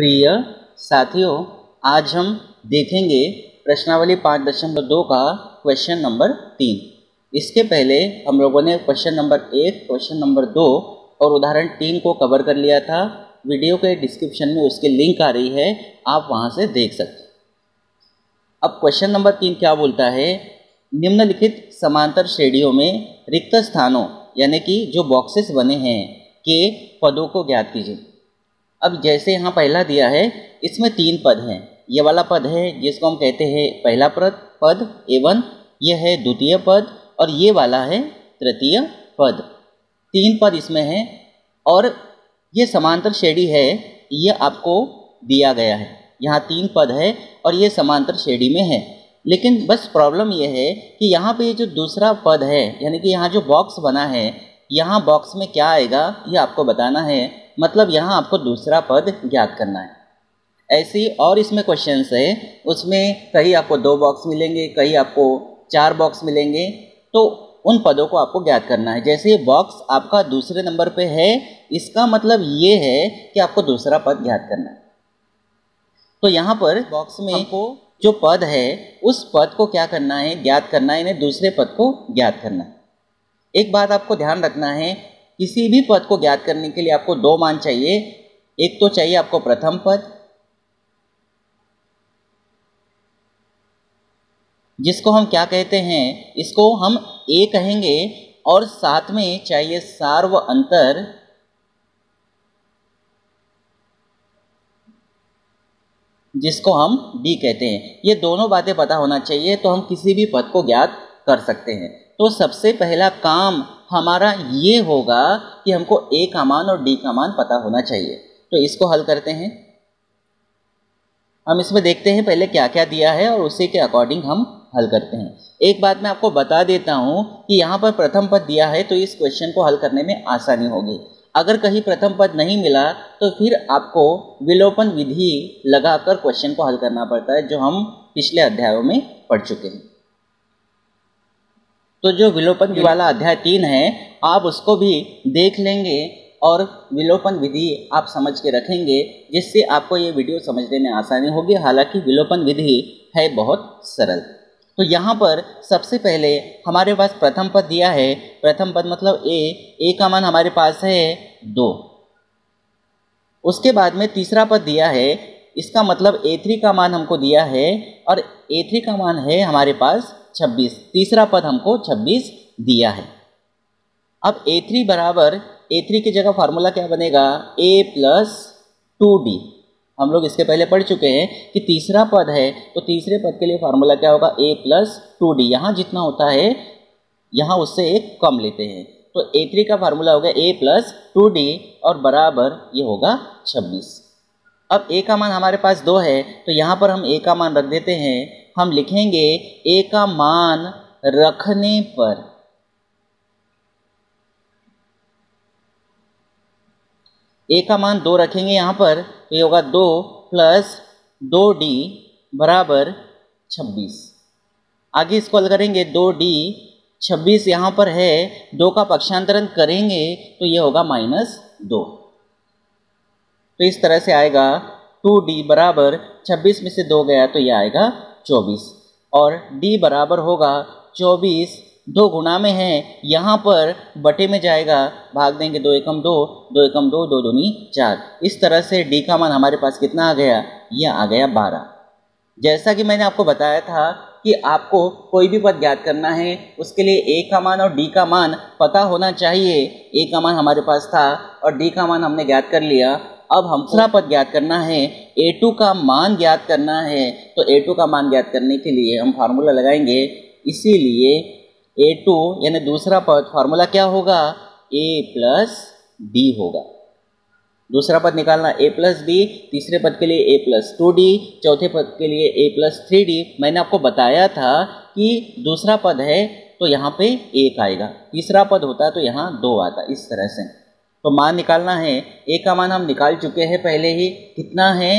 प्रिय साथियों, आज हम देखेंगे प्रश्नावली 5.2 का क्वेश्चन नंबर 3। इसके पहले हम लोगों ने क्वेश्चन नंबर 1, क्वेश्चन नंबर 2 और उदाहरण 3 को कवर कर लिया था। वीडियो के डिस्क्रिप्शन में उसकी लिंक आ रही है, आप वहां से देख सकते हैं। अब क्वेश्चन नंबर 3 क्या बोलता है, निम्नलिखित समांतर श्रेणियों में रिक्त स्थानों यानी कि जो बॉक्सेस बने हैं के पदों को ज्ञात कीजिए। अब जैसे यहाँ पहला दिया है, इसमें 3 पद हैं। ये वाला पद है जिसको हम कहते हैं पहला पद A1, यह है द्वितीय पद और ये वाला है तृतीय पद। 3 पद इसमें हैं और ये समांतर श्रेणी है, ये आपको दिया गया है। यहाँ 3 पद है और ये समांतर श्रेणी में है। लेकिन बस प्रॉब्लम ये है कि यहाँ पे जो दूसरा पद है यानी कि यहाँ जो बॉक्स बना है, यहाँ बॉक्स में क्या आएगा ये आपको बताना है। मतलब यहाँ आपको दूसरा पद ज्ञात करना है। ऐसे ही और इसमें क्वेश्चंस है, उसमें कहीं आपको 2 बॉक्स मिलेंगे, कहीं आपको 4 बॉक्स मिलेंगे, तो उन पदों को आपको ज्ञात करना है। जैसे ये बॉक्स आपका दूसरे नंबर पे है, इसका मतलब ये है कि आपको दूसरा पद ज्ञात करना है। तो यहाँ पर बॉक्स में आपको जो पद है उस पद को क्या करना है, ज्ञात करना है, इन्हें दूसरे पद को ज्ञात करना है। एक बात आपको ध्यान रखना है, किसी भी पद को ज्ञात करने के लिए आपको 2 मान चाहिए। एक तो चाहिए आपको प्रथम पद, जिसको हम क्या कहते हैं, इसको हम A कहेंगे, और साथ में चाहिए सार व अंतर, जिसको हम D कहते हैं। ये दोनों बातें पता होना चाहिए तो हम किसी भी पद को ज्ञात कर सकते हैं। तो सबसे पहला काम हमारा ये होगा कि हमको A का मान और D का मान पता होना चाहिए। तो इसको हल करते हैं। हम इसमें देखते हैं पहले क्या क्या दिया है और उसी के अकॉर्डिंग हम हल करते हैं। एक बात मैं आपको बता देता हूँ कि यहाँ पर प्रथम पद दिया है तो इस क्वेश्चन को हल करने में आसानी होगी। अगर कहीं प्रथम पद नहीं मिला तो फिर आपको विलोपन विधि लगाकर क्वेश्चन को हल करना पड़ता है, जो हम पिछले अध्यायों में पढ़ चुके हैं। तो जो विलोपन वाला अध्याय 3 है, आप उसको भी देख लेंगे और विलोपन विधि आप समझ के रखेंगे, जिससे आपको ये वीडियो समझने में आसानी होगी। हालांकि विलोपन विधि है बहुत सरल। तो यहाँ पर सबसे पहले हमारे पास प्रथम पद दिया है। प्रथम पद मतलब A का मान हमारे पास है 2। उसके बाद में तीसरा पद दिया है, इसका मतलब A3 का मान हमको दिया है और A3 का मान है हमारे पास 26। तीसरा पद हमको 26 दिया है। अब A3 बराबर, A3 की जगह फार्मूला क्या बनेगा, A + 2D। हम लोग इसके पहले पढ़ चुके हैं कि तीसरा पद है तो तीसरे पद के लिए फार्मूला क्या होगा, A + 2D। यहाँ जितना होता है यहाँ उससे एक कम लेते हैं। तो A3 का फार्मूला हो गया A + 2D और बराबर ये होगा 26। अब A का मान हमारे पास 2 है तो यहाँ पर हम A का मान रख देते हैं। हम लिखेंगे A का मान रखने पर A का मान 2 रखेंगे यहाँ पर, तो ये होगा 2 + 2D बराबर 26। आगे इसको हल करेंगे, 2D 26 यहाँ पर है, 2 का पक्षांतरण करेंगे तो ये होगा -2। तो इस तरह से आएगा 2D बराबर 26 में से 2 गया तो ये आएगा 24 और D बराबर होगा 24। 2 गुणा में है, यहाँ पर बटे में जाएगा, भाग देंगे, 2 एकम 2, 2 एकम 2, 2 दूनी 4। इस तरह से D का मान हमारे पास कितना आ गया, यह आ गया 12। जैसा कि मैंने आपको बताया था कि आपको कोई भी पद ज्ञात करना है, उसके लिए A का मान और D का मान पता होना चाहिए। A का मान हमारे पास था और D का मान हमने ज्ञात कर लिया। अब हम दूसरा पद ज्ञात करना है, A2 का मान ज्ञात करना है। तो A2 का मान ज्ञात करने के लिए हम फार्मूला लगाएंगे, इसीलिए A2 यानी दूसरा पद फार्मूला क्या होगा, A + D होगा। दूसरा पद निकालना A + D, तीसरे पद के लिए A + 2D, चौथे पद के लिए A + 3D। मैंने आपको बताया था कि दूसरा पद है तो यहाँ पे 1 आएगा, तीसरा पद होता है तो यहाँ 2 आता, इस तरह से। तो मान निकालना है, A का मान हम निकाल चुके हैं पहले ही, कितना है,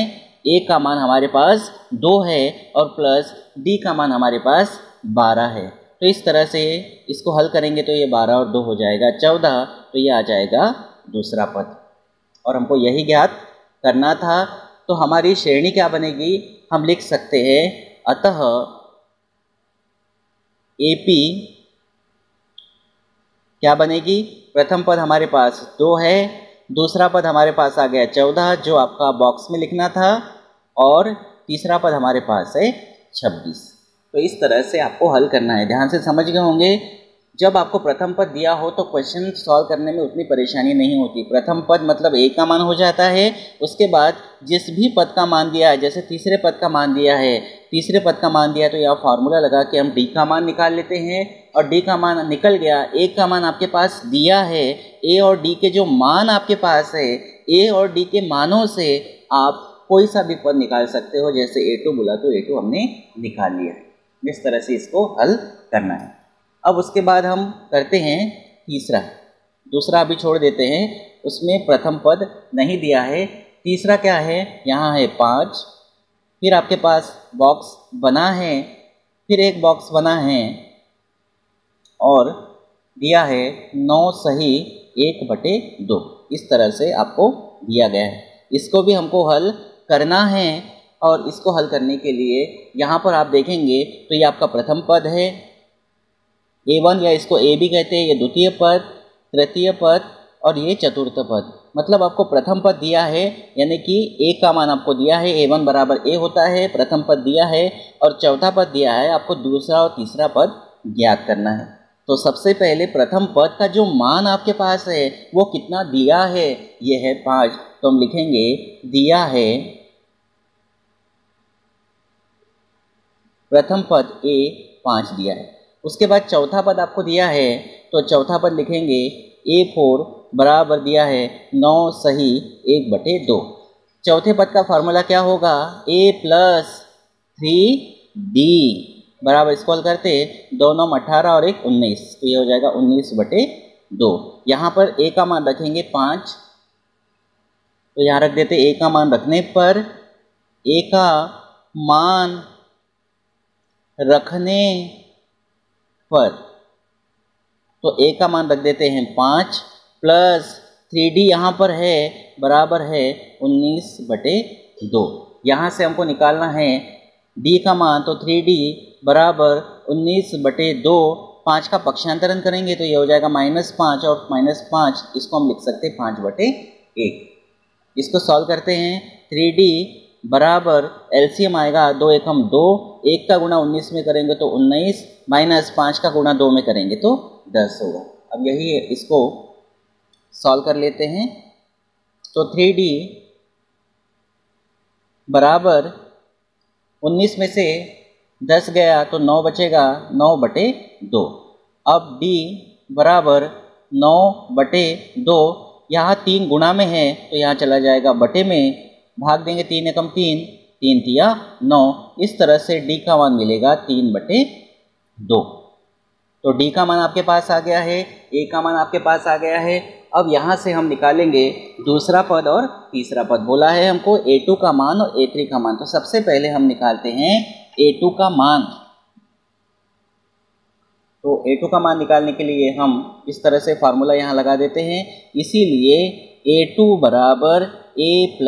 A का मान हमारे पास 2 है और प्लस D का मान हमारे पास 12 है। तो इस तरह से इसको हल करेंगे तो ये 12 और 2 हो जाएगा 14, तो ये आ जाएगा दूसरा पद। और हमको यही ज्ञात करना था। तो हमारी श्रेणी क्या बनेगी, हम लिख सकते हैं अतः AP क्या बनेगी, प्रथम पद हमारे पास 2 है, दूसरा पद हमारे पास आ गया 14 जो आपका बॉक्स में लिखना था, और तीसरा पद हमारे पास है 26। तो इस तरह से आपको हल करना है। ध्यान से समझ गए होंगे, जब आपको प्रथम पद दिया हो तो क्वेश्चन सॉल्व करने में उतनी परेशानी नहीं होती। प्रथम पद मतलब A का मान हो जाता है, उसके बाद जिस भी पद का मान दिया है, जैसे तीसरे पद का मान दिया है, तीसरे पद का मान दिया तो यह फार्मूला लगा कि हम D का मान निकाल लेते हैं, और D का मान निकल गया, A का मान आपके पास दिया है, A और D के जो मान आपके पास है, A और D के मानों से आप कोई सा भी पद निकाल सकते हो। जैसे A2 बोला तो A2 हमने निकाल लिया है। इस तरह से इसको हल करना है। अब उसके बाद हम करते हैं तीसरा, दूसरा अभी छोड़ देते हैं, उसमें प्रथम पद नहीं दिया है। तीसरा क्या है, यहाँ है 5, फिर आपके पास बॉक्स बना है, फिर एक बॉक्स बना है और दिया है 9 सही 1/2। इस तरह से आपको दिया गया है। इसको भी हमको हल करना है, और इसको हल करने के लिए यहाँ पर आप देखेंगे तो ये आपका प्रथम पद है A1, या इसको A भी कहते हैं, ये द्वितीय पद, तृतीय पद और ये चतुर्थ पद। मतलब आपको प्रथम पद दिया है, यानी कि A का मान आपको दिया है, A1 बराबर A होता है, प्रथम पद दिया है, और चौथा पद दिया है, आपको दूसरा और तीसरा पद ज्ञात करना है। तो सबसे पहले प्रथम पद का जो मान आपके पास है वो कितना दिया है, ये है 5। तो हम लिखेंगे दिया है प्रथम पद A 5 दिया है। उसके बाद चौथा पद आपको दिया है, तो चौथा पद लिखेंगे A4 बराबर दिया है 9 सही 1/2। चौथे पद का फार्मूला क्या होगा, A + 3D बराबर, इसको हल करते 2 9 18 और 1 19, तो ये हो जाएगा 19/2। यहाँ पर A का मान रखेंगे 5, तो यहाँ रख देते A का मान रखने पर, A का मान रखने पर, तो A का मान रख देते हैं 5 प्लस 3D यहाँ पर है बराबर है 19/2। यहाँ से हमको निकालना है D का मान, तो 3D बराबर 19/2। 5 का पक्षांतरण करेंगे तो ये हो जाएगा -5, और -5 इसको हम लिख सकते हैं 5/1। इसको सॉल्व करते हैं, 3D बराबर एलसीएम आएगा 2 एकम 2, 1 का गुणा 19 में करेंगे तो 19, -5 का गुणा 2 में करेंगे तो 10 होगा। अब यही है, इसको सॉल्व कर लेते हैं। तो 3D बराबर 19 में से 10 गया तो 9 बचेगा, 9/2। अब D बराबर 9/2, यहाँ 3 गुणा में है तो यहाँ चला जाएगा बटे में, भाग देंगे 3 एकम 3, 3 तिया 9। इस तरह से D का मान मिलेगा 3/2। तो D का मान आपके पास आ गया है, A का मान आपके पास आ गया है। अब यहाँ से हम निकालेंगे दूसरा पद और तीसरा पद। बोला है हमको A2 का मान और A3 का मान, तो सबसे पहले हम निकालते हैं A2 का मान। तो A2 का मान निकालने के लिए हम इस तरह से फार्मूला यहाँ लगा देते हैं, इसीलिए A2 बराबर A +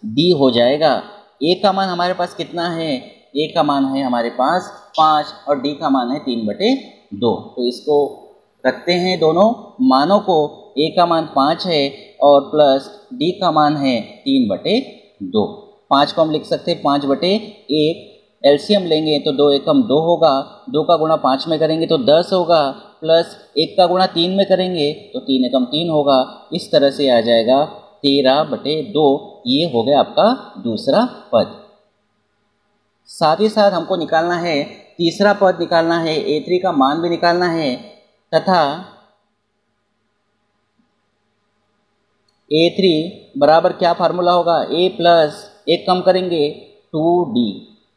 D हो जाएगा। A का मान हमारे पास कितना है, A का मान है हमारे पास 5 और D का मान है 3/2। तो इसको रखते हैं दोनों मानों को, A का मान 5 है और प्लस D का मान है 3/2। 5 को हम लिख सकते हैं 5/1, एलसीएम लेंगे तो 2 एकम 2 होगा, 2 का गुणा 5 में करेंगे तो 10 होगा, प्लस 1 का गुणा 3 में करेंगे तो 3 एकम 3 होगा। इस तरह से आ जाएगा 13/2। ये हो गया आपका दूसरा पद। साथ ही साथ हमको निकालना है तीसरा पद, निकालना है A3 का मान भी निकालना है, तथा A3 बराबर क्या फार्मूला होगा, A + 1 कम करेंगे 2D।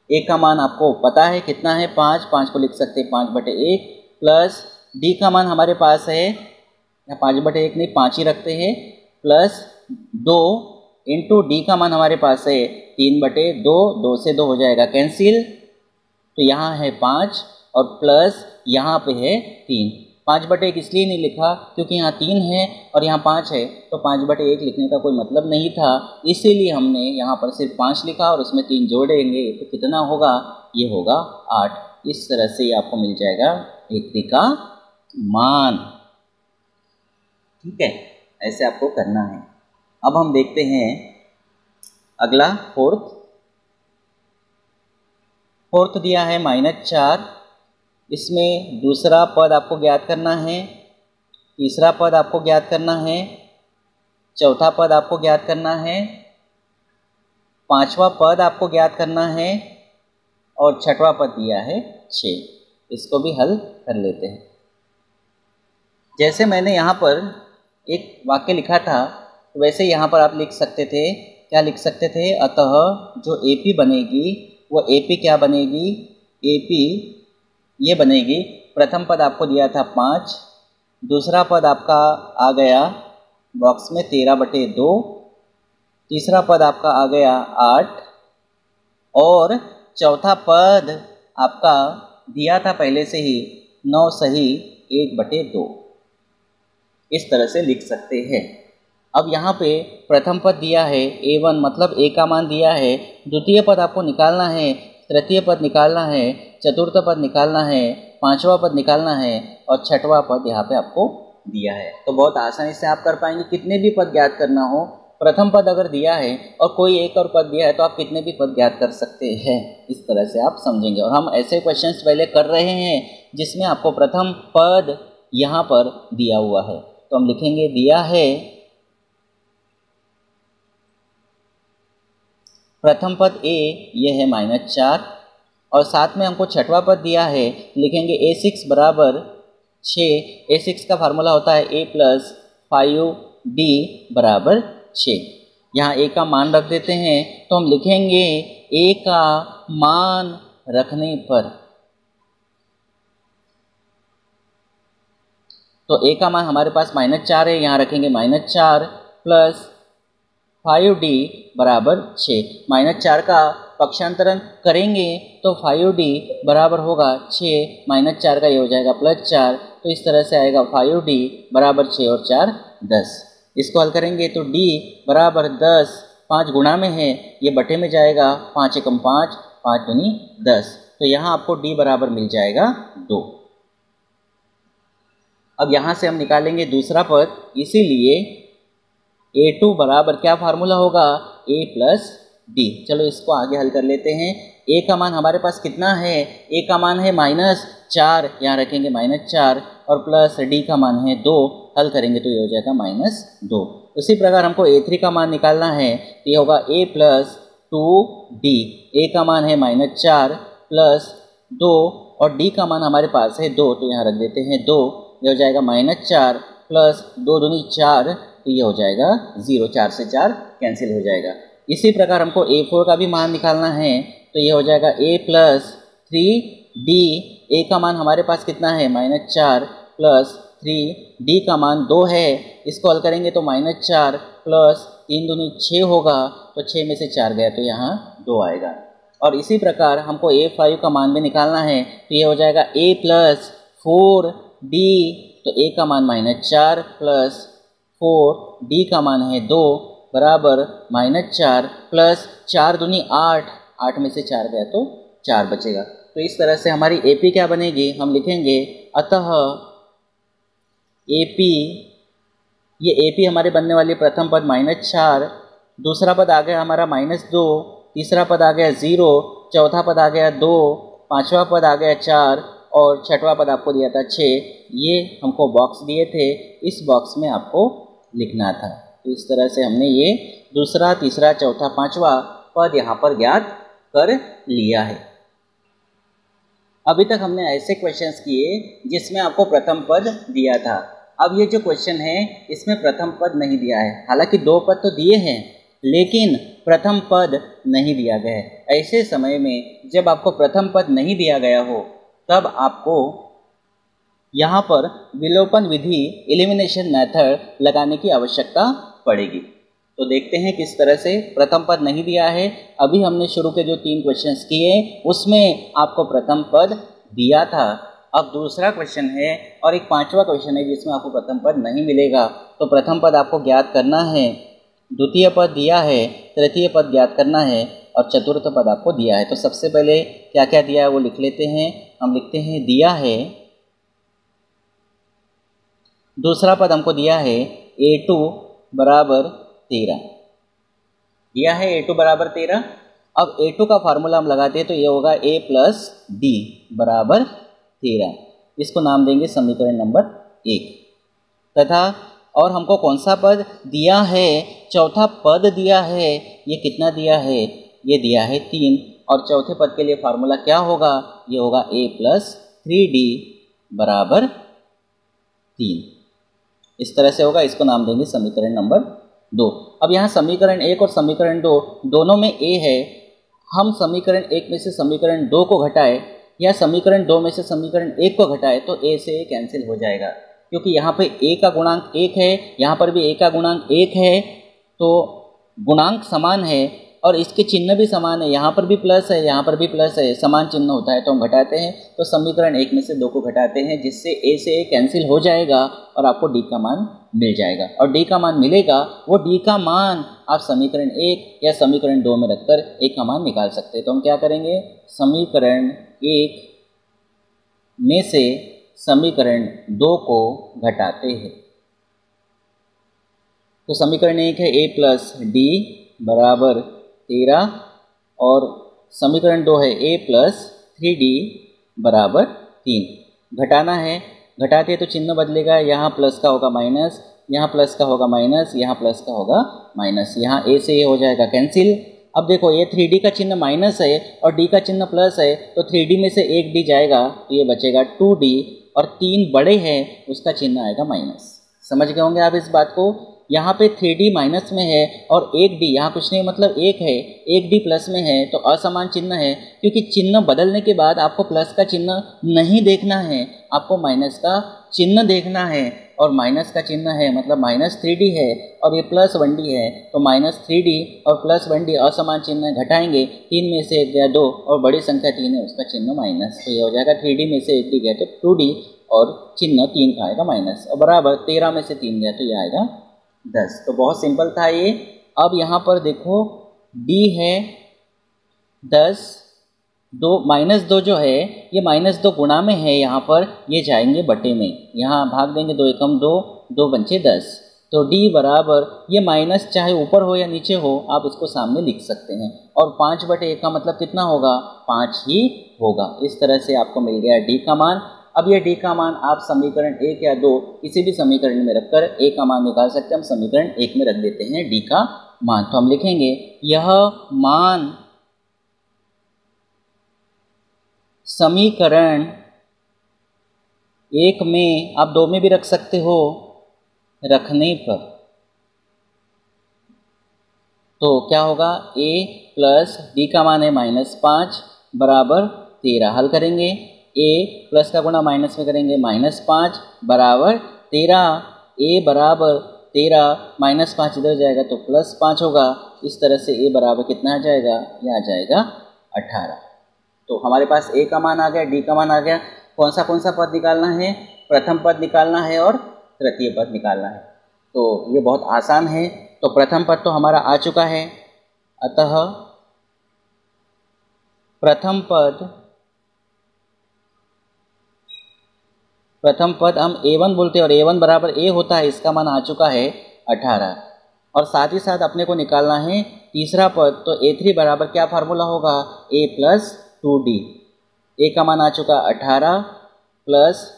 A का मान आपको पता है कितना है 5, 5 को लिख सकते हैं 5/1, प्लस D का मान हमारे पास है, या 5/1 नहीं 5 ही रखते हैं, प्लस 2 इंटू D का मान हमारे पास है 3/2, 2 से 2 हो जाएगा कैंसिल, तो यहाँ है 5 और प्लस यहाँ पे है 3। 5/1 इसलिए नहीं लिखा क्योंकि यहाँ 3 है और यहाँ 5 है, तो 5/1 लिखने का कोई मतलब नहीं था, इसीलिए हमने यहाँ पर सिर्फ 5 लिखा और उसमें 3 जोड़ेंगे तो कितना होगा, ये होगा 8। इस तरह से ये आपको मिल जाएगा A3 का मान। ठीक है, ऐसे आपको करना है। अब हम देखते हैं अगला फोर्थ दिया है -4। इसमें दूसरा पद आपको ज्ञात करना है, तीसरा पद आपको ज्ञात करना है, चौथा पद आपको ज्ञात करना है, पांचवा पद आपको ज्ञात करना है और छठवां पद दिया है 6। इसको भी हल कर लेते हैं। जैसे मैंने यहाँ पर एक वाक्य लिखा था वैसे यहाँ पर आप लिख सकते थे। क्या लिख सकते थे, अतः जो AP बनेगी वो AP क्या बनेगी, AP ये बनेगी, प्रथम पद आपको दिया था 5, दूसरा पद आपका आ गया बॉक्स में 13/2, तीसरा पद आपका आ गया 8 और चौथा पद आपका दिया था पहले से ही 9 सही 1/2। इस तरह से लिख सकते हैं। अब यहाँ पे प्रथम पद दिया है A1, मतलब A का मान दिया है, द्वितीय पद आपको निकालना है, तृतीय पद निकालना है, चतुर्थ पद निकालना है, पांचवा पद निकालना है और छठवां पद यहाँ पे आपको दिया है। तो बहुत आसानी से आप कर पाएंगे। कितने भी पद ज्ञात करना हो, प्रथम पद अगर दिया है और कोई एक और पद दिया है तो आप कितने भी पद ज्ञात कर सकते हैं। इस तरह से आप समझेंगे। और हम ऐसे क्वेश्चंस पहले कर रहे हैं जिसमें आपको प्रथम पद यहाँ पर दिया हुआ है, तो हम लिखेंगे दिया है प्रथम पद A, ये है -4 और साथ में हमको छठवां पद दिया है, लिखेंगे A6 बराबर 6। A6 का फार्मूला होता है A + 5D बराबर 6। यहाँ A का मान रख देते हैं, तो हम लिखेंगे A का मान रखने पर, तो A का मान हमारे पास -4 है, यहाँ रखेंगे -4 + 5D बराबर 6। -4 का पक्षांतरण करेंगे तो 5D बराबर होगा 6, -4 का ये हो जाएगा +4, तो इस तरह से आएगा 5D बराबर 6 और 4 10। इसको हल करेंगे तो D बराबर 10, 5 गुणा में है, ये बटे में जाएगा, 5 एकम 5, 5 दूनी 10, तो यहाँ आपको D बराबर मिल जाएगा 2। अब यहाँ से हम निकालेंगे दूसरा पद, इसीलिए A2 बराबर क्या फार्मूला होगा, A + D। चलो इसको आगे हल कर लेते हैं। A का मान हमारे पास कितना है, A का मान है -4, यहाँ रखेंगे -4 और प्लस D का मान है 2, हल करेंगे तो ये हो जाएगा -2। उसी प्रकार हमको A3 का मान निकालना है, तो ये होगा A + 2D। A का मान है -4 + 2 और D का मान हमारे पास है 2, तो यहाँ रख देते हैं 2, ये हो जाएगा -4 + 2 दूनी 4, तो ये हो जाएगा 0, 4 से 4 कैंसिल हो जाएगा। इसी प्रकार हमको A4 का भी मान निकालना है, तो ये हो जाएगा A + 3D। A का मान हमारे पास कितना है, -4 + 3D का मान 2 है, इसको हल करेंगे तो -4 + 3 दूनी 6 होगा, तो 6 में से 4 गया तो यहाँ 2 आएगा। और इसी प्रकार हमको A5 का मान भी निकालना है, तो ये हो जाएगा A + 4D। तो A का मान -4 + 4D का मान है 2 बराबर -4 + 4 दूनी 8, 8 में से 4 गया तो 4 बचेगा। तो इस तरह से हमारी AP क्या बनेगी, हम लिखेंगे अतः AP, ये AP हमारे बनने वाली प्रथम पद -4, दूसरा पद आ गया हमारा -2, तीसरा पद आ गया 0, चौथा पद आ गया 2, पांचवा पद आ गया 4 और छठवां पद आपको दिया था 6। ये हमको बॉक्स दिए थे, इस बॉक्स में आपको लिखना था। तो इस तरह से हमने ये दूसरा, तीसरा, चौथा, पांचवा पद यहाँ पर ज्ञात कर लिया है। अभी तक हमने ऐसे क्वेश्चंस किए जिसमें आपको प्रथम पद दिया था। अब ये जो क्वेश्चन है इसमें प्रथम पद नहीं दिया है, हालांकि 2 पद तो दिए हैं लेकिन प्रथम पद नहीं दिया गया है। ऐसे समय में जब आपको प्रथम पद नहीं दिया गया हो तब आपको यहाँ पर विलोपन विधि, एलिमिनेशन मेथड लगाने की आवश्यकता पड़ेगी। तो देखते हैं किस तरह से। प्रथम पद नहीं दिया है, अभी हमने शुरू के जो 3 क्वेश्चंस किए उसमें आपको प्रथम पद दिया था, अब दूसरा क्वेश्चन है और एक पांचवा क्वेश्चन है जिसमें आपको प्रथम पद नहीं मिलेगा। तो प्रथम पद आपको ज्ञात करना है, द्वितीय पद दिया है, तृतीय पद ज्ञात करना है और चतुर्थ पद आपको दिया है। तो सबसे पहले क्या क्या दिया है वो लिख लेते हैं। हम लिखते हैं दिया है, दूसरा पद हमको दिया है a2 बराबर 13, दिया है a2 बराबर 13। अब a2 का फार्मूला हम लगाते हैं तो ये होगा a प्लस डी बराबर 13। इसको नाम देंगे समीकरण नंबर 1। तथा और हमको कौन सा पद दिया है, चौथा पद दिया है। ये कितना दिया है, ये दिया है 3। और चौथे पद के लिए फार्मूला क्या होगा, ये होगा a प्लस 3d बराबर 3। इस तरह से होगा, इसको नाम देंगे समीकरण नंबर 2। अब यहाँ समीकरण 1 और समीकरण 2 दोनों में a है। हम समीकरण 1 में से समीकरण 2 को घटाए या समीकरण 2 में से समीकरण 1 को घटाए तो a से a कैंसिल हो जाएगा, क्योंकि यहाँ पे a का गुणांक 1 है, यहाँ पर भी a का गुणांक 1 है। तो गुणांक समान है और इसके चिन्ह भी समान है, यहाँ पर भी प्लस है, यहाँ पर भी प्लस है, समान चिन्ह होता है। तो हम घटाते हैं तो समीकरण 1 में से 2 को घटाते हैं, जिससे a से a कैंसिल हो जाएगा और आपको d का मान मिल जाएगा। और d का मान मिलेगा, वो d का मान आप समीकरण 1 या समीकरण 2 में रखकर a का मान निकाल सकते हैं। तो हम क्या करेंगे, समीकरण 1 में से समीकरण 2 को घटाते हैं। तो समीकरण 1 है a प्लस डी बराबर 13 और समीकरण 2 है a प्लस 3d बराबर 3। घटाना है, घटाते तो चिन्ह बदलेगा, यहाँ प्लस का होगा माइनस, यहाँ प्लस का होगा माइनस, यहाँ प्लस का होगा माइनस, यहाँ a से a हो जाएगा कैंसिल। अब देखो ये 3d का चिन्ह माइनस है और d का चिन्ह प्लस है, तो 3d में से एक d जाएगा तो ये बचेगा 2d और 3 बड़े हैं उसका चिन्ह आएगा माइनस। समझ गए होंगे आप इस बात को। यहाँ पे 3d माइनस में है और 1d यहाँ कुछ नहीं मतलब 1 है, 1d प्लस में है तो असमान चिन्ह है, क्योंकि चिन्ह बदलने के बाद आपको प्लस का चिन्ह नहीं देखना है, आपको माइनस का चिन्ह देखना है। और माइनस का चिन्ह है मतलब माइनस 3d है और ये प्लस 1d है, तो माइनस 3d और प्लस 1d असमान चिन्ह है, घटाएंगे 3 में से 1 गया 2 और बड़ी संख्या 3 है उसका चिन्ह माइनस, तो ये हो जाएगा 3d में से 1d गया तो 2d और चिन्ह 3 का आएगा माइनस, और बराबर 13 में से 3 गया तो ये आएगा 10। तो बहुत सिंपल था ये। अब यहाँ पर देखो d है 10, 2 माइनस 2 जो है ये माइनस 2 गुणा में है, यहाँ पर ये जाएंगे बटे में, यहाँ भाग देंगे 2 एकम 2, 2 पंचे 10। तो d बराबर ये माइनस चाहे ऊपर हो या नीचे हो आप इसको सामने लिख सकते हैं, और 5 बटे 1 का मतलब कितना होगा, 5 ही होगा। इस तरह से आपको मिल गया d का मान। अब ये d का मान आप समीकरण 1 या 2 किसी भी समीकरण में रखकर a का मान निकाल सकते हैं। हम समीकरण 1 में रख देते हैं d का मान, तो हम लिखेंगे यह मान समीकरण 1 में, आप 2 में भी रख सकते हो, रखने पर तो क्या होगा, a प्लस d का मान है -5 बराबर 13। हल करेंगे, a प्लस का गुणा माइनस में करेंगे -5 बराबर 13, a बराबर 13 -5 इधर जाएगा तो +5 होगा। इस तरह से a बराबर कितना आ जाएगा, ये आ जाएगा 18। तो हमारे पास a का मान आ गया, d का मान आ गया। कौन सा पद निकालना है, प्रथम पद निकालना है और तृतीय पद निकालना है। तो ये बहुत आसान है। तो प्रथम पद तो हमारा आ चुका है, अतः प्रथम पद हम a1 बोलते हैं और a1 बराबर a होता है, इसका मान आ चुका है 18। और साथ ही साथ अपने को निकालना है तीसरा पद, तो a3 बराबर क्या फार्मूला होगा, a प्लस 2d। a का मान आ चुका 18 प्लस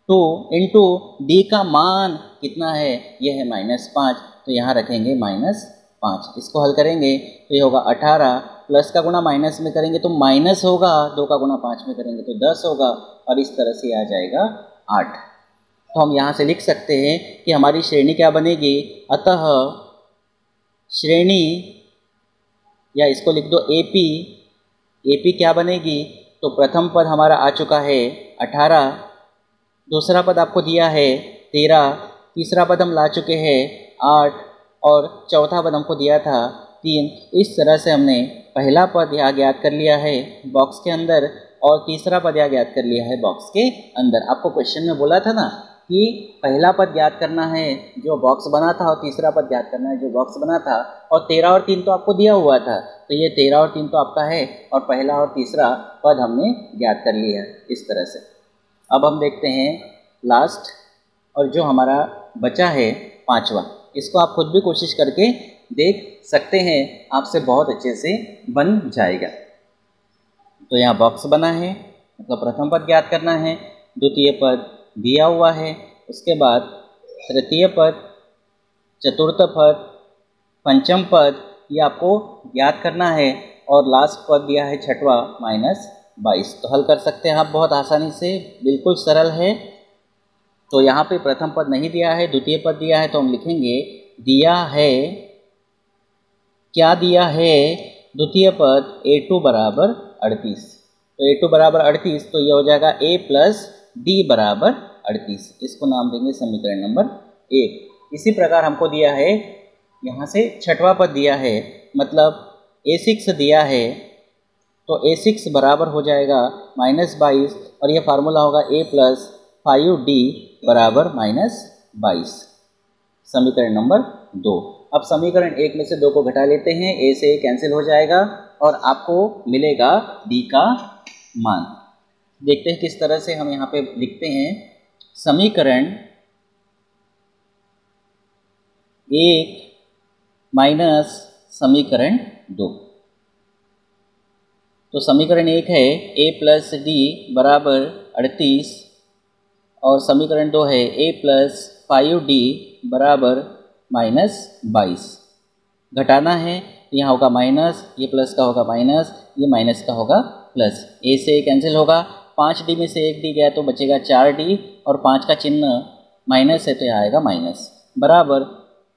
2 इंटू d का मान कितना है, यह है -5, तो यहाँ रखेंगे -5। इसको हल करेंगे तो ये होगा 18, प्लस का गुणा माइनस में करेंगे तो माइनस होगा, 2 का गुणा 5 में करेंगे तो 10 होगा, और इस तरह से आ जाएगा 8। तो हम यहाँ से लिख सकते हैं कि हमारी श्रेणी क्या बनेगी, अतः श्रेणी, या इसको लिख दो AP क्या बनेगी, तो प्रथम पद हमारा आ चुका है 18, दूसरा पद आपको दिया है 13, तीसरा पद हम ला चुके हैं 8 और चौथा पद हमको दिया था 3। इस तरह से हमने पहला पद यहाँ ज्ञात कर लिया है बॉक्स के अंदर, और तीसरा पद यहाँ ज्ञात कर लिया है बॉक्स के अंदर। आपको क्वेश्चन में बोला था ना कि पहला पद ज्ञात करना है जो बॉक्स बना था और तीसरा पद ज्ञात करना है जो बॉक्स बना था, और 13 और 3 तो आपको दिया हुआ था, तो ये 13 और 3 तो आपका है और पहला और तीसरा पद हमने ज्ञात कर लिया है इस तरह से। अब हम देखते हैं लास्ट और जो हमारा बचा है पांचवा, इसको आप खुद भी कोशिश करके देख सकते हैं, आपसे बहुत अच्छे से बन जाएगा। तो यहाँ बॉक्स बना है, मतलब प्रथम पद ज्ञात करना है, द्वितीय पद दिया हुआ है, उसके बाद तृतीय पद, चतुर्थ पद, पंचम पद ये आपको ज्ञात करना है, और लास्ट पद दिया है छठवा -22। तो हल कर सकते हैं आप बहुत आसानी से, बिल्कुल सरल है। तो यहाँ पे प्रथम पद नहीं दिया है, द्वितीय पद दिया है, तो हम लिखेंगे दिया है, क्या दिया है, द्वितीय पद a2 बराबर 38। तो a2 बराबर 38, तो ये हो जाएगा a प्लस d बराबर 38। इसको नाम देंगे समीकरण नंबर 1। इसी प्रकार हमको दिया है, यहाँ से छठवां पद दिया है, मतलब a6 दिया है, तो a6 बराबर हो जाएगा -22, और ये फार्मूला होगा a प्लस 5d बराबर -22, समीकरण नंबर 2। अब समीकरण 1 में से 2 को घटा लेते हैं, a से a कैंसिल हो जाएगा और आपको मिलेगा d का मान। देखते हैं किस तरह से हम यहाँ पे लिखते हैं। समीकरण 1 माइनस समीकरण 2। तो समीकरण 1 है a प्लस d बराबर 38, और समीकरण 2 है a प्लस 5d बराबर -22। घटाना है, यहाँ होगा माइनस, ये प्लस का होगा माइनस, ये माइनस का होगा प्लस। a से a कैंसिल होगा, 5d में से 1d गया तो बचेगा 4d, और 5 का चिन्ह माइनस है तो यहाँ आएगा माइनस, बराबर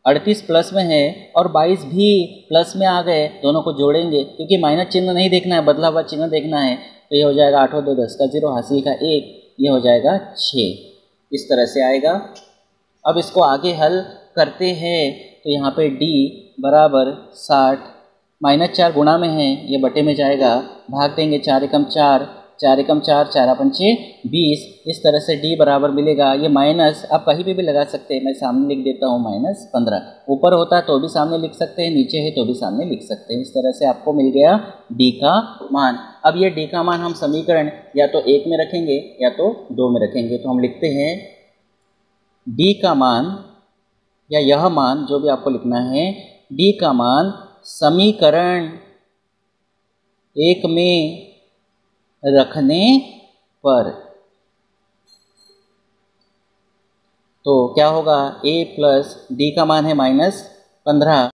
38 प्लस में है और 22 भी प्लस में आ गए, दोनों को जोड़ेंगे क्योंकि माइनस चिन्ह नहीं देखना है, बदला हुआ चिन्ह देखना है। तो ये हो जाएगा 8 2 10 का 0, हासिल का 1, ये हो जाएगा 6, इस तरह से आएगा। अब इसको आगे हल करते हैं, तो यहाँ पे d बराबर 60, -4 गुणा में है, ये बटे में जाएगा, भाग देंगे 4 एकम 4, 4 एकम 4, 4 पंचे 20, इस तरह से d बराबर मिलेगा। ये माइनस आप कहीं पे भी लगा सकते हैं, मैं सामने लिख देता हूँ -15, ऊपर होता है तो भी सामने लिख सकते हैं, नीचे है तो भी सामने लिख सकते हैं। इस तरह से आपको मिल गया d का मान। अब ये d का मान हम समीकरण या तो 1 में रखेंगे या तो 2 में रखेंगे। तो हम लिखते हैं d का मान, या यह मान जो भी आपको लिखना है, d का मान समीकरण 1 में रखने पर, तो क्या होगा, a प्लस d का मान है -15,